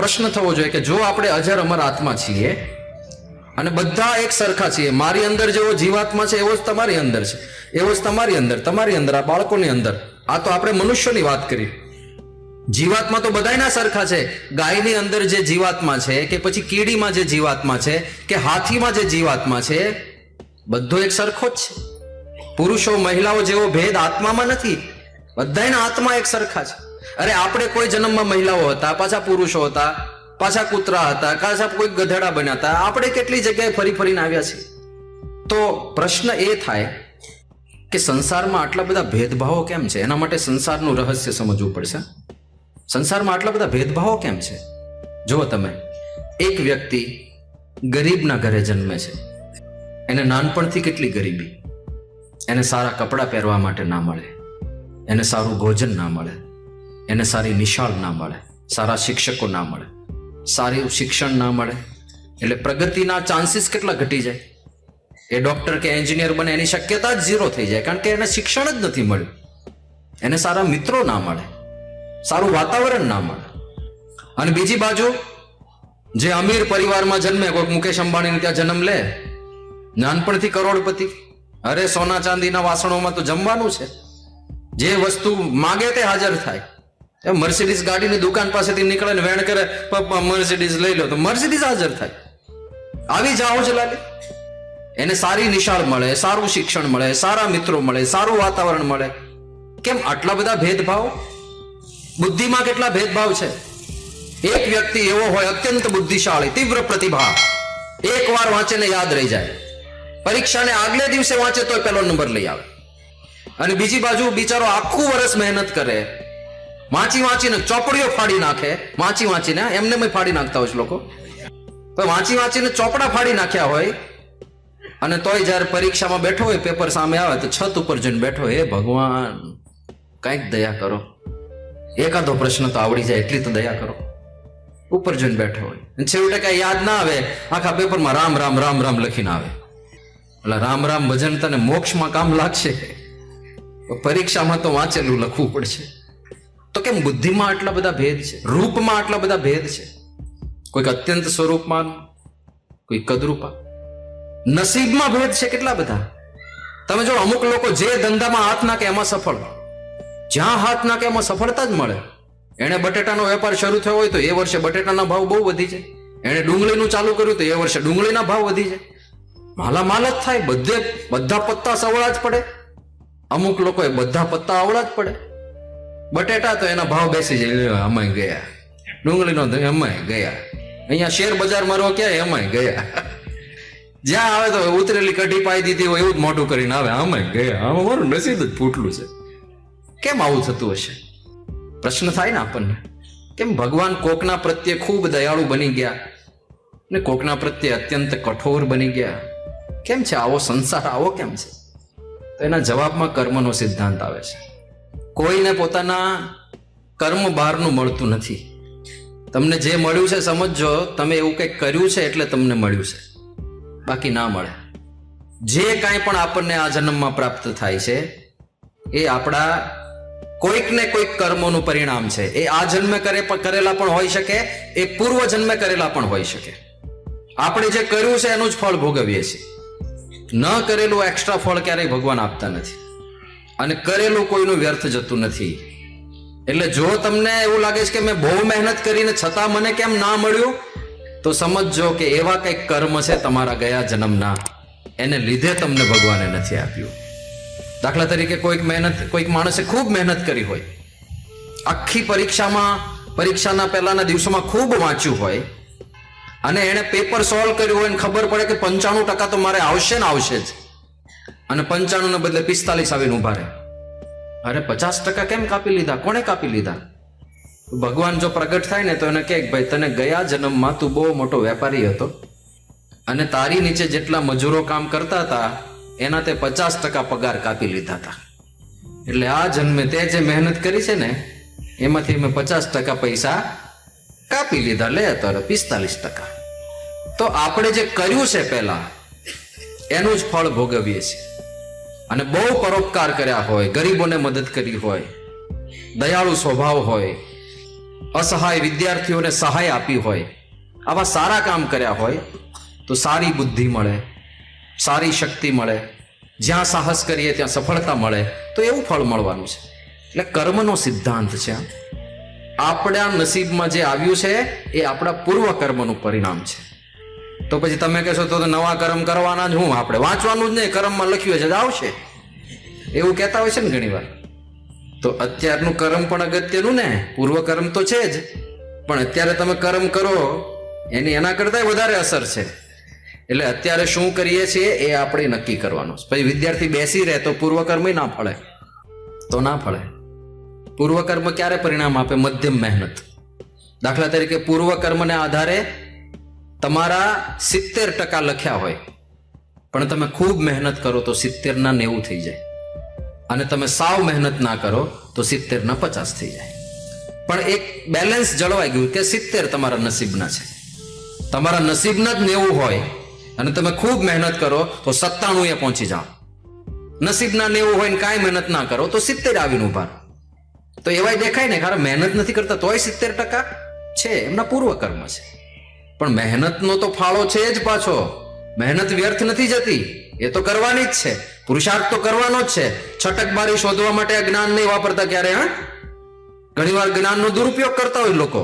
પ્રશ્ન થવો જોઈએ કે જો આપણે અજર અમર આત્મા છીએ અને બધા એક સરખા છીએ, મારી અંદર જેવો જીવાત્મા છે એવો જ તમારી અંદર છે, એવો જ તમારી અંદર, આ બાળકોની અંદર, આ તો આપણે મનુષ્યોની વાત કરી. જીવાત્મા તો બધાયના સરખા છે. ગાયની અંદર જે જીવાત્મા છે, કે પછી કીડીમાં જે જીવાત્મા છે, કે હાથીમાં જે જીવાત્મા છે, બધો એક સરખો જ છે. પુરુષો મહિલાઓ જેવો ભેદ આત્મામાં નથી. બધાયના આત્મા એક સરખા છે. અરે આપણે કોઈ જન્મમાં મહિલાઓ હતા, પાછા પુરુષો હતા, પાછા કૂતરા હતા, પાછા કોઈ ગધેડા બન્યા હતા. આપણે કેટલી જગ્યાએ ફરી ફરીને આવ્યા છીએ. તો પ્રશ્ન એ થાય કે સંસારમાં આટલા બધા ભેદભાવો કેમ છે? એના માટે સંસારનું રહસ્ય સમજવું પડશે. સંસારમાં આટલા બધા ભેદભાવો કેમ છે? જુઓ તમે, એક વ્યક્તિ ગરીબના ઘરે જન્મે છે, એને નાનપણથી કેટલી ગરીબી, એને સારા કપડાં પહેરવા માટે ના મળે, એને સારું ભોજન ના મળે, એને સારી નિશાળ ના મળે, સારા શિક્ષકો ના મળે, સારું શિક્ષણ ના મળે, એટલે પ્રગતિના ચાન્સીસ કેટલા ઘટી જાય. એ ડોક્ટર કે એન્જિનિયર બને એની શક્યતા જ ઝીરો થઈ જાય, કારણ કે એને શિક્ષણ જ નથી મળ્યું, એને સારા મિત્રો ના મળે, સારું વાતાવરણ ના મળે. અને બીજી બાજુ જે અમીર પરિવારમાં જન્મે, કોઈક મુકેશ અંબાણી ત્યાં જન્મ લે, નાનપણથી કરોડપતિ, અરે સોના ચાંદીના વાસણોમાં તો જમવાનું છે, જે વસ્તુ માગે તે હાજર થાય. મર્સિડીઝ ગાડીની દુકાન પાસેથી નીકળે ને વેણ કરે, પપ્પા મર્સિડીઝ લઈ લો, તો મર્સિડીઝ હાજર થાય. આવી જાઓ જ લાલી. એને સારી નિશાળ મળે, સારું શિક્ષણ મળે, સારા મિત્રો મળે, સારું વાતાવરણ મળે. કેમ આટલા બધા ભેદભાવ? બુદ્ધિમાં કેટલા ભેદભાવ છે. એક વ્યક્તિ એવો હોય અત્યંત બુદ્ધિશાળી, તીવ્ર પ્રતિભા, એક વાર વાંચે ને યાદ રહી જાય, પરીક્ષાને આગલે દિવસે વાંચે તો પહેલો નંબર લઈ આવે. અને બીજી બાજુ બિચારો આખું વર્ષ મહેનત કરે, વાંચી વાંચીને ચોપડીઓ ફાડી નાખે, વાંચી વાંચીને એમને ફાડી નાખતા હોય લોકો, તો વાંચી વાંચીને ચોપડા ફાડી નાખ્યા હોય, અને તોય જયારે પરીક્ષામાં બેઠો હોય, પેપર સામે આવે તો છત ઉપર જઈને બેઠો, હે ભગવાન કંઈક દયા કરો, એકાદો પ્રશ્ન તો આવડી જાય એટલી તો દયા કરો. ઉપર જઈને બેઠો હોય, છેવટે કઈ યાદ ના આવે, આખા પેપરમાં રામ રામ રામ રામ લખીને આવે. એટલે રામ રામ ભજન તને મોક્ષમાં કામ લાગશે, પરીક્ષામાં તો વાંચેલું લખવું પડશે. તો કેમ બુદ્ધિમાં આટલા બધા ભેદ છે, રૂપમાં આટલા બધા ભેદ છે? કોઈક અત્યંત સ્વરૂપમાં, કોઈ કદરૂપા. નસીબમાં ભેદ છે કેટલા બધા. તમે જો અમુક લોકો જે ધંધામાં હાથ નાખે એમાં સફળ, જ્યાં હાથ નાખે એમાં સફળતા જ મળે. એને બટેટાનો વેપાર શરૂ થયો હોય તો એ વર્ષે બટેટાના ભાવ બહુ વધી જાય. એને ડુંગળીનું ચાલુ કર્યું તો એ વર્ષે ડુંગળીના ભાવ વધી જાય. માલામાલ જ થાય. બધા પત્તા સવળા જ પડે. અમુક લોકો બધા પત્તા અવળા જ પડે. બટેટા તો એના ભાવ બેસી જાય, અમાય ગયા. ડુંગળીનો અમાય ગયા. અહીંયા શેર બજાર મારવો ક્યાં, અમાય ગયા. જ્યાં આવે તો ઉતરેલી કઢી પાઈ દીધી હોય એવું જ મોઢું કરીને આવે, અમાય ગયા. આમાં મારું નસીબ જ ફૂટલું છે. કેમ આવું થતું હશે? પ્રશ્ન થાય ને આપણને, કેમ ભગવાન કોકના પ્રત્યે ખૂબ દયાળુ બની ગયા ને કોકના પ્રત્યે અત્યંત કઠોર બની ગયા? કેમ છે આવો સંસાર, આવો કેમ છે? તો એના જવાબમાં કર્મનો સિદ્ધાંત આવે છે. કોઈને પોતાના કર્મ બહારનું મળતું નથી. તમને જે મળ્યું છે સમજજો, તમે એવું કંઈક કર્યું છે એટલે તમને મળ્યું છે, બાકી ના મળે. જે કાંઈ પણ આપણને આ જન્મમાં પ્રાપ્ત થાય છે એ આપણા કોઈક ને કોઈક કર્મોનું પરિણામ છે. એ આ જન્મે કરેલા પણ હોઈ શકે, એ પૂર્વ જન્મે કરેલા પણ હોઈ શકે. આપણે જે કર્યું છે એનું જ ફળ ભોગવીએ છીએ. ન કરેલું એક્સ્ટ્રા ફળ ક્યારેય ભગવાન આપતા નથી, અને કરેલું કોઈનું વ્યર્થ જતું નથી. એટલે જો તમને એવું લાગે છે કે મેં બહુ મહેનત કરીને છતાં મને કેમ ના મળ્યું, તો સમજજો કે એવા કંઈક કર્મ છે તમારા ગયા જન્મના, એને લીધે તમને ભગવાને નથી આપ્યું. દાખલા તરીકે કોઈક માણસે ખૂબ મહેનત કરી હોય, આખી પરીક્ષાના પહેલાના દિવસોમાં ખૂબ વાંચ્યું હોય, અને એને પેપર સોલ્વ કર્યું હોય, ખબર પડે કે 95% તો મારે આવશે ને આવશે જ, અને 95 ને બદલે 45 આવીને ઉભા રહે. અરે 50% કેમ કાપી લીધા? કોણે કાપી લીધા? ભગવાન જો પ્રગટ થાય ને તો એને કહે ભાઈ તને ગયા જન્મમાં તું બહુ મોટો વેપારી હતો, અને તારી નીચે જેટલા મજૂરો કામ કરતા હતા એના તે 50% પગાર કાપી લીધા હતા. એટલે આ જન્મે તે જે મહેનત કરી છે ને એમાંથી મેં 50% પૈસા કાપી લીધા, લે તારે 45%. તો આપણે જે કર્યું છે પહેલા એનું જ ફળ ભોગવીએ છીએ. અને બહુ પરોપકાર કર્યા હોય, ગરીબોને મદદ કરી હોય, દયાળુ સ્વભાવ હોય, અસહાય વિદ્યાર્થીઓને સહાય આપી હોય, આવા સારા કામ કર્યા હોય તો સારી બુદ્ધિ મળે, સારી શક્તિ મળે. જ્યાં સાહસ કરીએ ત્યાં સફળતા મળે. તો એવું ફળ મળવાનું છે. એટલે કર્મનો સિદ્ધાંત છે. આપણા નસીબમાં જે આવ્યું છે એ આપણા પૂર્વ કર્મનું પરિણામ છે. તો પછી તમે કહેશો તો નવા કર્મ કરવાના જ, હું આપણે વાંચવાનું જ નહીં, કર્મમાં લખ્યું છે આવશે, એવું કહેતા હોય છે ને ઘણી વાર. તો અત્યારનું કર્મ પણ અગત્યનું ને, પૂર્વ કર્મ તો છે જ, પણ અત્યારે તમે કર્મ કરો એની એના કરતા વધારે અસર છે. એટલે અત્યારે શું કરીએ છીએ એ આપણે નક્કી કરવાનું. પછી વિદ્યાર્થી બેસી રહે તો પૂર્વ કર્મ ના ફળે, તો ના ફળે. પૂર્વ કર્મ ક્યારે પરિણામ આપે? મધ્યમ મહેનત. દાખલા તરીકે પૂર્વ કર્મને આધારે તમારા 70% લખ્યા હોય, પણ તમે ખૂબ મહેનત કરો તો 70 ના 90 થઈ જાય, અને તમે સાવ મહેનત ના કરો તો 70 ના 50 થઈ જાય. પણ એક બેલેન્સ જળવાઈ ગયું કે 70 તમારા નસીબના છે. તમારા નસીબના જ 90 હોય અને તમે ખૂબ મહેનત કરો તો 97 એ પહોંચી જાઓ. નસીબના 90 હોય ને કાંઈ મહેનત ના કરો તો 70 આવીને ઉભા. તો એવાય દેખાય ને, કારણ મહેનત નથી કરતા તોય 70% છે, એમના પૂર્વ કર્મ છે. પણ મહેનતનો તો ફાળો છે જ પાછો. મહેનત વ્યર્થ નથી જતી, એ તો કરવાની જ છે. પુરુષાર્થ તો કરવાનો જ છે. છટકબારી શોધવા માટે જ્ઞાન નહીં વાપરતા ક્યારે. ઘણી વાર જ્ઞાનનો દુરુપયોગ કરતા હોય લોકો.